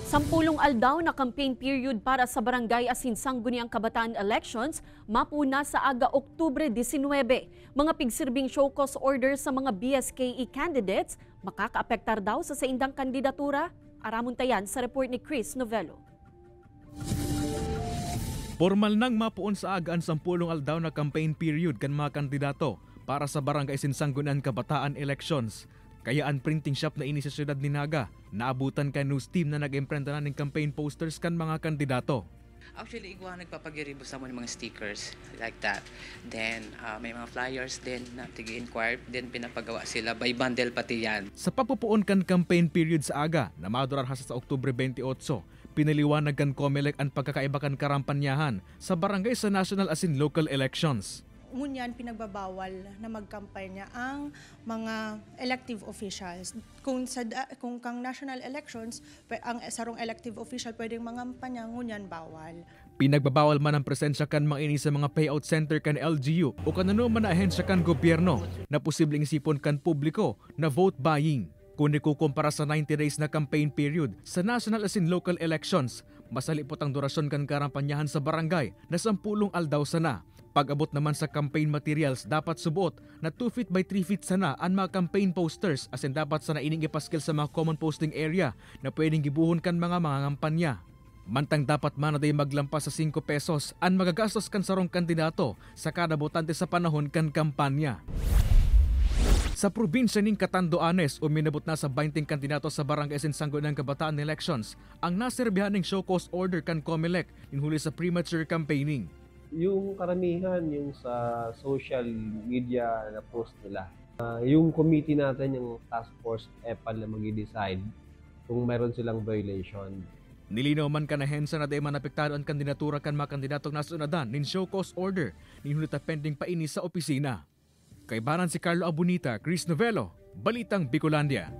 Sampulong aldaw na campaign period para sa Barangay Asin Sangguniang Kabataan elections mapuna sa aga Oktubre 19. Mga pigsirbing show cause order sa mga BSKE candidates makakaapektar daw sa saindang kandidatura. Aramon tayan sa report ni Chris Novello. Formal nang mapuon sa aga ang sampulong aldaw na campaign period kan mga kandidato para sa Barangay Asin Sangguniang Kabataan elections. Kaya ang printing shop na ini sa siyudad ni Naga, naabutan ka news team na nag-imprenta na ng campaign posters kan mga kandidato. Actually, igwa nagpapagiribo sa mga stickers like that. Then, may mga flyers din na tigi-inquire, then pinapagawa sila by bundle pati yan. Sa papupuon kan campaign period sa aga, na madurar hasta sa Oktubre 28, pinaliwanag kan COMELEC ang pagkakaiba kan karampanyahan sa barangay sa national as in local elections. Ngunyan pinagbabawal na magkampanya ang mga elective officials. Kung kang national elections, ang sarong elective official pwedeng mangampanya, ngunyan bawal. Pinagbabawal man ang presensya kan mga ini sa mga payout center kan LGU o kanano man na ahensya kan gobyerno na posibleng isipon kan publiko na vote buying. Kung ikukumpara sa 90 days na campaign period sa national as in local elections, masalipot ang durasyon kan karampanyahan sa barangay na 10 aldaw sana. Pag-abot naman sa campaign materials, dapat subuot na 2 feet by 3 feet sana ang mga campaign posters as in dapat sana ining ipaskil sa mga common posting area na pwedeng gibuhon kan mga ngampanya. Mantang dapat man na day maglampas sa 5 pesos ang magagastos kan sarong kandidato sa kada botante sa panahon kan kampanya. Sa probinsya ning Catanduanes, uminabot na sa 20 kandidato sa Barangay Asin Sangguniang Kabataan elections ang naserbihan ng show cause order kan COMELEC inhuli sa premature campaigning. Yung karamihan, yung sa social media na post nila. Yung committee natin, yung task force EPAL na mag-decide kung meron silang violation. Nilinaw man kanahensa na di man apektado ang kandidatura kan mga kandidatong nasunadan nin show cause order ninhulita pending paini sa opisina. Kay Baran si Carlo Abunita, Chris Novello, Balitang Bicolandia.